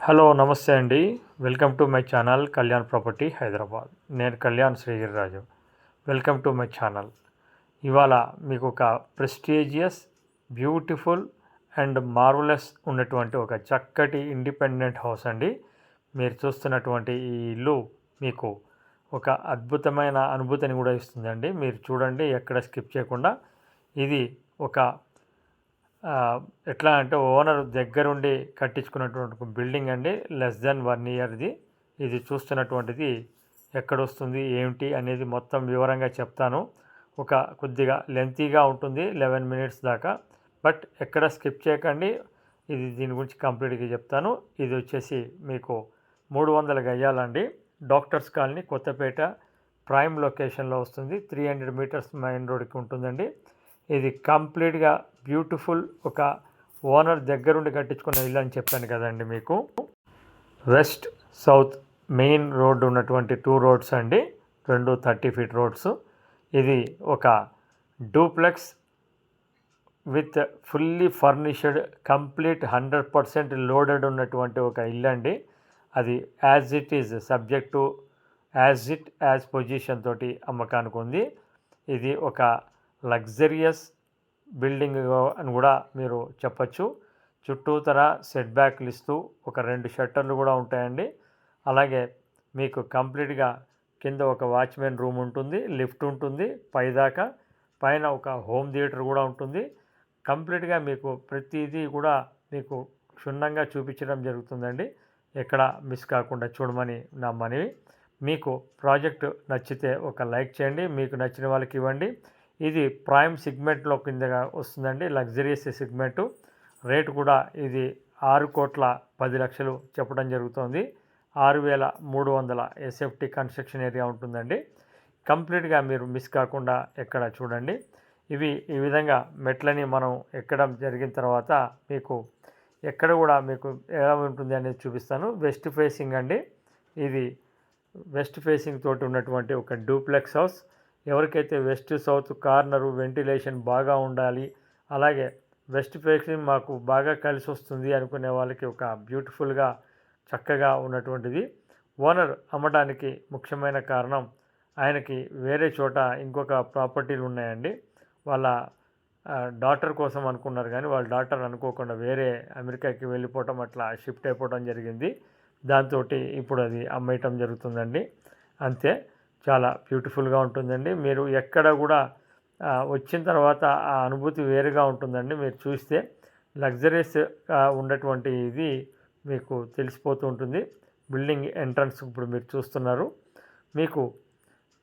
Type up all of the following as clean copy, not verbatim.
Hello నమస్తే అండి. Welcome to my channel Kalyan property Hyderabad. నేను Kalyan Srigiriraju. Welcome to my channel. ఇవాళ మీకు ఒక ప్రెస్టీజియస్, బ్యూటిఫుల్ అండ్ మార్వలస్ ఉన్నటువంటి ఒక చక్కటి ఇండిపెండెంట్ హౌస్ అండి. మీరు చూస్తున్నటువంటి ఈ ఇల్లు మీకు ఒక అద్భుతమైన అనుభూతిని కూడా ఇస్తుందండి. మీరు చూడండి, ఎక్కడ స్కిప్ చేయకుండా. ఇది ఒక ఎట్లా అంటే ఓనర్ దగ్గరుండి కట్టించుకున్నటువంటి ఒక బిల్డింగ్ అండి. Less than 1 ఇయర్ది. ఇది చూస్తున్నటువంటిది ఎక్కడొస్తుంది ఏమిటి అనేది మొత్తం వివరంగా చెప్తాను. ఒక కొద్దిగా లెంతీగా ఉంటుంది, 11 మినిట్స్ దాకా. బట్ ఎక్కడ స్కిప్ చేయకండి. దీని గురించి కంప్లీట్గా చెప్తాను. ఇది వచ్చేసి మీకు 300 గజాలండి. డాక్టర్స్ కాలనీ, కొత్తపేట ప్రైమ్ లొకేషన్లో వస్తుంది. 300 మీటర్స్ మెయిన్ రోడ్కి ఉంటుందండి. ఇది కంప్లీట్గా బ్యూటిఫుల్, ఒక ఓనర్ దగ్గరుండి కట్టించుకున్న ఇల్లు అని చెప్పాను కదండి మీకు. వెస్ట్ సౌత్ మెయిన్ రోడ్డు ఉన్నటువంటి 2 రోడ్స్ అండి. 2 30 ఫీట్ రోడ్స్. ఇది ఒక duplex with fully furnished, complete 100% loaded ఉన్నటువంటి ఒక ఇల్లు అండి. అది as it is subject to as position తోటి అమ్మకానికి ఉంది. ఇది ఒక లగ్జరియస్ బిల్డింగ్ అని కూడా మీరు చెప్పచ్చు. చుట్టూతర సెట్ బ్యాక్లు ఇస్తూ ఒక 2 షట్టర్లు కూడా ఉంటాయండి. అలాగే మీకు కంప్లీట్గా కింద ఒక వాచ్మెన్ రూమ్ ఉంటుంది, లిఫ్ట్ ఉంటుంది పైదాకా. పైన ఒక హోమ్ థియేటర్ కూడా ఉంటుంది. కంప్లీట్గా మీకు ప్రతిదీ కూడా మీకు క్షుణ్ణంగా చూపించడం జరుగుతుందండి. ఎక్కడ మిస్ కాకుండా చూడమని నా మనవి. మీకు ప్రాజెక్టు నచ్చితే ఒక లైక్ చేయండి, మీకు నచ్చిన వాళ్ళకి ఇవ్వండి. ఇది ప్రైమ్ సెగ్మెంట్లో కిందగా వస్తుందండి, లగ్జరియస్ సెగ్మెంటు. రేటు కూడా ఇది 6,10,00,000 చెప్పడం జరుగుతుంది. 6,300 ఎస్ఎఫ్టీ కన్స్ట్రక్షన్ ఏరియా ఉంటుందండి. కంప్లీట్గా మీరు మిస్ కాకుండా ఎక్కడ చూడండి. ఈ విధంగా మెట్లని మనం ఎక్కడం జరిగిన తర్వాత మీకు ఎక్కడ కూడా మీకు ఎలా ఉంటుంది అనేది చూపిస్తాను. వెస్ట్ ఫేసింగ్ అండి. ఇది వెస్ట్ ఫేసింగ్ తోటి ఉన్నటువంటి ఒక డూప్లెక్స్ హౌస్. ఎవరికైతే వెస్ట్ సౌత్ కార్నరు వెంటిలేషన్ బాగా ఉండాలి, అలాగే వెస్ట్ ఫేసింగ్ మాకు బాగా కలిసి వస్తుంది అనుకునే వాళ్ళకి ఒక బ్యూటిఫుల్గా చక్కగా ఉన్నటువంటిది. ఓనర్ అమ్మడానికి ముఖ్యమైన కారణం, ఆయనకి వేరే చోట ఇంకొక ప్రాపర్టీలు ఉన్నాయండి. వాళ్ళ డాటర్ కోసం అనుకున్నారు, కానీ వాళ్ళ డాటర్ అనుకోకుండా వేరే అమెరికాకి వెళ్ళిపోవటం, అట్లా షిఫ్ట్ అయిపోవడం జరిగింది. దాంతో ఇప్పుడు అది అమ్మేయటం జరుగుతుందండి. అంతే, చాలా బ్యూటిఫుల్గా ఉంటుందండి. మీరు ఎక్కడ కూడా వచ్చిన తర్వాత ఆ అనుభూతి వేరుగా ఉంటుందండి. మీరు చూస్తే లగ్జరీస్ ఉన్నటువంటి ఇది మీకు తెలిసిపోతూ ఉంటుంది. బిల్డింగ్ ఎంట్రన్స్ ఇప్పుడు మీరు చూస్తున్నారు. మీకు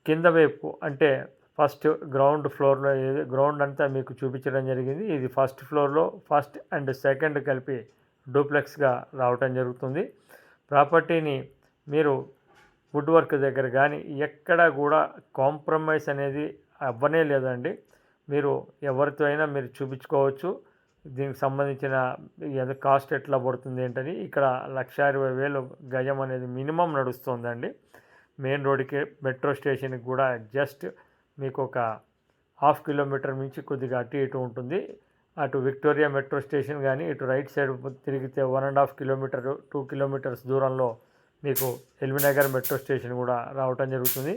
కింద వైపు అంటే ఫస్ట్ గ్రౌండ్ ఫ్లోర్లో గ్రౌండ్ అంతా మీకు చూపించడం జరిగింది. ఇది ఫస్ట్ ఫ్లోర్లో ఫస్ట్ అండ్ సెకండ్ కలిపి డూప్లెక్స్గా రావటం జరుగుతుంది. ప్రాపర్టీని మీరు వుడ్ వర్క్ దగ్గర కానీ ఎక్కడా కూడా కాంప్రమైజ్ అనేది అవ్వనే లేదండి. మీరు ఎవరితో అయినా మీరు చూపించుకోవచ్చు. దీనికి సంబంధించిన కాస్ట్ ఎట్లా పడుతుంది ఏంటని. ఇక్కడ 1,60,000 గజం అనేది మినిమం నడుస్తుందండి. మెయిన్ రోడ్డుకి, మెట్రో స్టేషన్కి కూడా జస్ట్ మీకు ఒక 1/2 కిలోమీటర్ నుంచి కొద్దిగా అటు ఇటు ఉంటుంది. అటు విక్టోరియా మెట్రో స్టేషన్ కానీ, ఇటు రైట్ సైడ్ తిరిగితే 1.5 కిలోమీటర్ 2 కిలోమీటర్స్ దూరంలో మీకు ఎల్బీనగర్ మెట్రో స్టేషన్ కూడా రావటం జరుగుతుంది.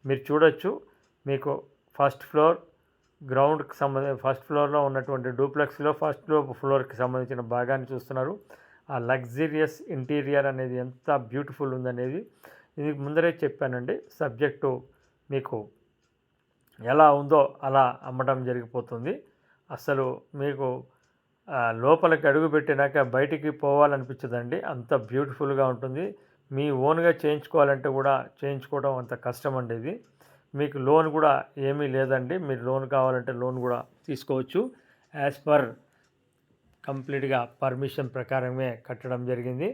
మీరు చూడొచ్చు. మీకు ఫస్ట్ ఫ్లోర్ గ్రౌండ్కి ఫస్ట్ ఫ్లోర్లో ఉన్నటువంటి డూప్లెక్స్లో ఫస్ట్ ఫ్లోర్కి సంబంధించిన భాగాన్ని చూస్తున్నారు. ఆ లగ్జరియస్ ఇంటీరియర్ అనేది ఎంత బ్యూటిఫుల్ ఉందనేది ఇది ముందరే చెప్పానండి. సబ్జెక్టు మీకు ఎలా ఉందో అలా అమ్మడం జరిగిపోతుంది. అసలు మీకు లోపలికి అడుగు పెట్టినాక బయటికి పోవాలనిపించదండి, అంత బ్యూటిఫుల్గా ఉంటుంది. మీ ఓన్గా చేయించుకోవాలంటే కూడా చేయించుకోవడం అంత కష్టం అండి. ఇది మీకు లోన్ కూడా ఏమీ లేదండి. మీరు లోన్ కావాలంటే లోన్ కూడా తీసుకోవచ్చు. యాజ్ పర్ కంప్లీట్గా పర్మిషన్ ప్రకారమే కట్టడం జరిగింది.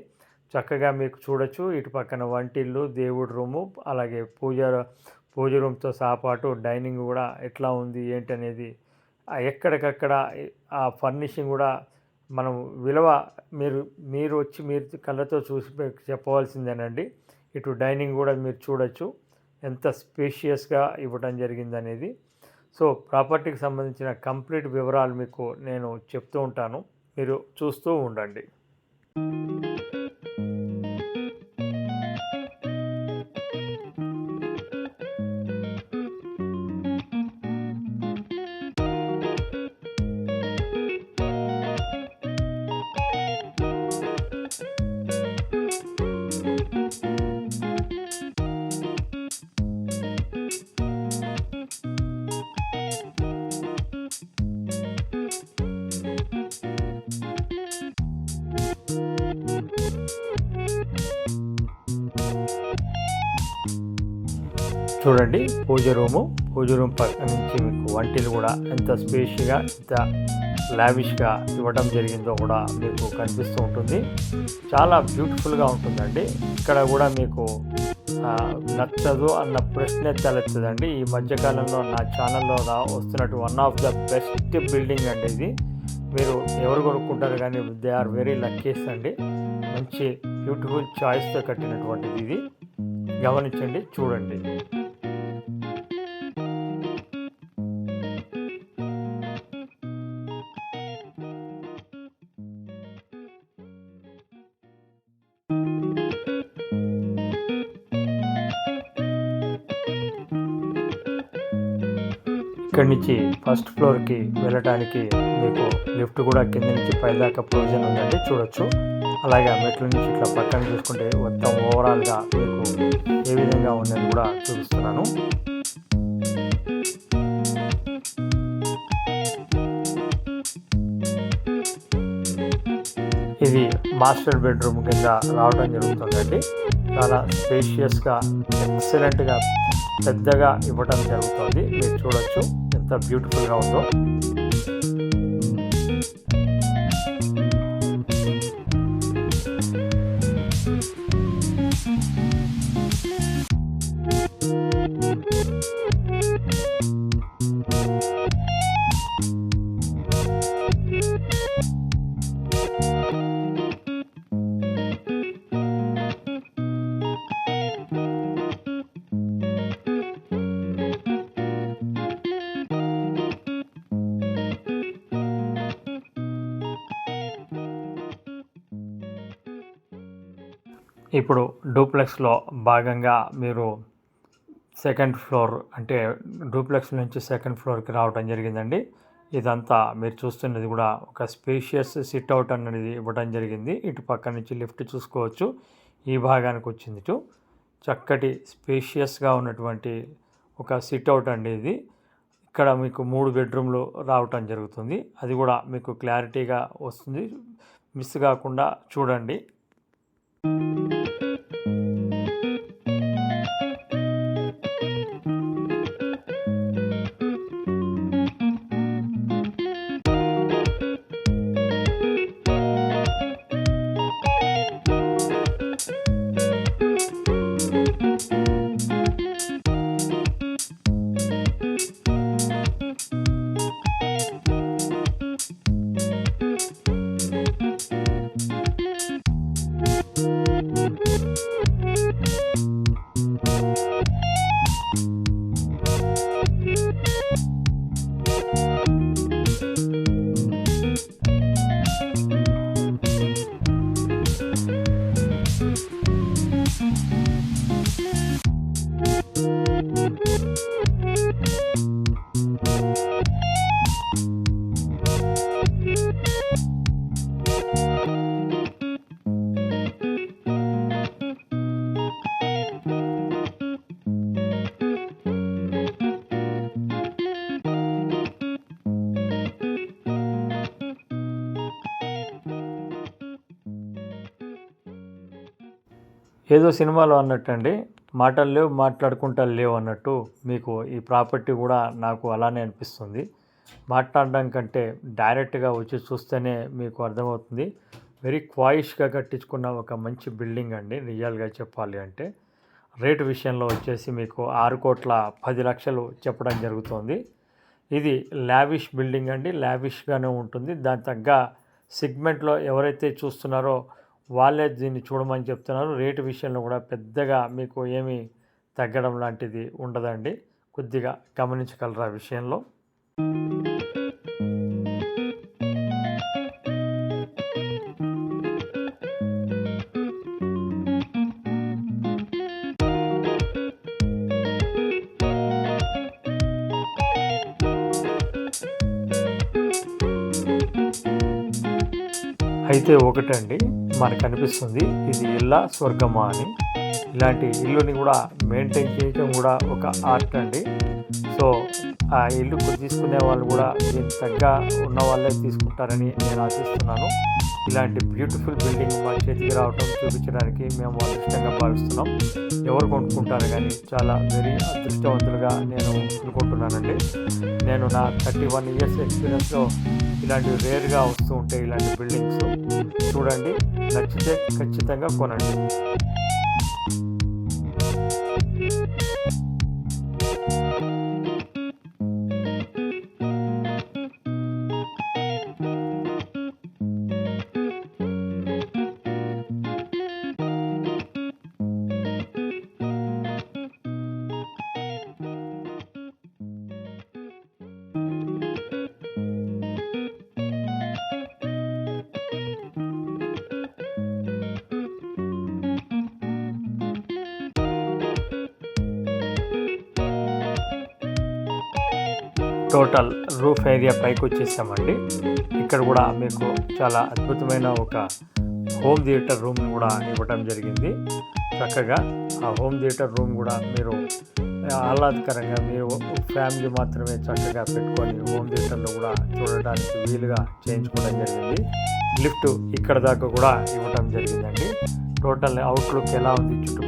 చక్కగా మీకు చూడొచ్చు. ఇటు పక్కన వంటిల్లు, దేవుడి రూము, అలాగే పూజ రూమ్తో సహపాటు డైనింగ్ కూడా ఎట్లా ఉంది ఏంటనేది ఎక్కడికక్కడ ఆ ఫర్నిషింగ్ కూడా మనం విలువ మీరు వచ్చి మీరు కళ్ళతో చూసి చెప్పవలసిందేనండి. ఇటు డైనింగ్ కూడా మీరు చూడొచ్చు ఎంత స్పేషియస్గా ఇవ్వడం జరిగిందనేది. సో ప్రాపర్టీకి సంబంధించిన కంప్లీట్ వివరాలు మీకు నేను చెప్తూ ఉంటాను, మీరు చూస్తూ ఉండండి. చూడండి పూజ రూమ్ పక్క నుంచి మీకు వంటిలు కూడా ఎంత స్పేషియస్గా ఎంత లావిష్గా ఇవ్వడం జరిగిందో కూడా మీకు కనిపిస్తూ ఉంటుంది. చాలా బ్యూటిఫుల్గా ఉంటుందండి. ఇక్కడ కూడా మీకు నచ్చదు అన్న ప్రశ్నే తలెత్తదండి. ఈ మధ్యకాలంలో నా ఛానల్లో వస్తున్నట్టు one of the best building అండి ఇది. మీరు ఎవరు కొనుక్కుంటారు కానీ దే ఆర్ వెరీ లక్కీస్ అండి. మంచి బ్యూటిఫుల్ చాయిస్తో కట్టినటువంటిది ఇది. గమనించండి, చూడండి. ఇక్కడి నుంచి ఫస్ట్ ఫ్లోర్కి వెళ్ళడానికి మీకు లిఫ్ట్ కూడా కింద నుంచి పైదాకా ప్రొవిజన్ ఉందండి, చూడొచ్చు. అలాగే మెట్ల నుంచి ఇట్లా పక్కన చూసుకుంటే మొత్తం ఓవరాల్గా మీకు ఏ విధంగా ఉందని కూడా చూపిస్తున్నాను. ఇది మాస్టర్ బెడ్రూమ్ కింద రావడం జరుగుతుందండి. చాలా స్పేషియస్గా ఎక్సలెంట్గా పెద్దగా ఇవ్వడం జరుగుతుంది. మీరు చూడొచ్చు ఎంత బ్యూటిఫుల్గా ఉందో. ఇప్పుడు డూప్లెక్స్లో భాగంగా మీరు సెకండ్ ఫ్లోర్ అంటే డూప్లెక్స్ నుంచి సెకండ్ ఫ్లోర్కి రావడం జరిగిందండి. ఇదంతా మీరు చూస్తున్నది కూడా ఒక స్పేషియస్ సిట్అవుట్ అనేది ఇవ్వడం జరిగింది. ఇటు పక్క నుంచి లిఫ్ట్ చూసుకోవచ్చు. ఈ భాగానికి వచ్చింది ఇటు చక్కటి స్పేషియస్గా ఉన్నటువంటి ఒక సిట్అవుట్ అండి ఇది. ఇక్కడ మీకు 3 బెడ్రూమ్లు రావటం జరుగుతుంది. అది కూడా మీకు క్లారిటీగా వస్తుంది, మిస్ కాకుండా చూడండి. ఏదో సినిమాలో అన్నట్టండి, మాటలు లేవు మాట్లాడుకుంటా లేవు అన్నట్టు మీకు ఈ ప్రాపర్టీ కూడా నాకు అలానే అనిపిస్తుంది. మాట్లాడడం కంటే డైరెక్ట్గా వచ్చి చూస్తేనే మీకు అర్థమవుతుంది. వెరీ క్వాయిష్గా కట్టించుకున్న ఒక మంచి బిల్డింగ్ అండి. రియల్గా చెప్పాలి అంటే రేటు విషయంలో వచ్చేసి మీకు 6,10,00,000 చెప్పడం జరుగుతుంది. ఇది లావిష్ బిల్డింగ్ అండి, లావిష్గానే ఉంటుంది. దాని తగ్గ సెగ్మెంట్లో ఎవరైతే చూస్తున్నారో వాళ్ళే దీన్ని చూడమని చెప్తున్నారు. రేటు విషయంలో కూడా పెద్దగా మీకు ఏమీ తగ్గడం లాంటిది ఉండదండి. కొద్దిగా గమనించగలరా విషయంలో. అయితే ఒకటండి మనకు అనిపిస్తుంది, ఇది ఇల్లా స్వర్గమా అని. ఇలాంటి ఇల్లుని కూడా మెయింటైన్ చేయడం కూడా ఒక ఆర్ట్ అండి. సో ఆ ఇల్లు తీసుకునే వాళ్ళు కూడా దీనికి తగ్గ ఉన్న వాళ్ళే తీసుకుంటారని నేను ఆశిస్తున్నాను. ఇలాంటి బ్యూటిఫుల్ బిల్డింగ్ మా చేతికి రావటం చూపించడానికి మేము అదృష్టంగా భావిస్తున్నాం. ఎవరు కొనుక్కుంటారు కానీ చాలా వెరీ అదృష్టవంతులుగా నేను అనుకుంటున్నానండి. నేను నా 31 ఇయర్స్ ఎక్స్పీరియన్స్లో ఇలాంటివి రేర్గా వస్తూ ఉంటాయి. ఇలాంటి బిల్డింగ్స్ చూడండి, నచ్చితే ఖచ్చితంగా కొనండి. టోటల్ రూఫ్ ఏరియా పైకి వచ్చేసామండి. ఇక్కడ కూడా మీకు చాలా అద్భుతమైన ఒక హోమ్ థియేటర్ రూమ్ కూడా ఇవ్వటం జరిగింది. చక్కగా ఆ హోమ్ థియేటర్ రూమ్ కూడా మీరు ఆహ్లాదకరంగా మీరు ఫ్యామిలీ మాత్రమే చక్కగా పెట్టుకొని హోమ్ థియేటర్లో కూడా చూడడానికి వీలుగా చేయించుకోవడం జరిగింది. లిఫ్ట్ ఇక్కడ దాకా కూడా ఇవ్వటం జరిగిందండి. టోటల్ అవుట్లుక్ ఎలా ఉంది, చుట్టూ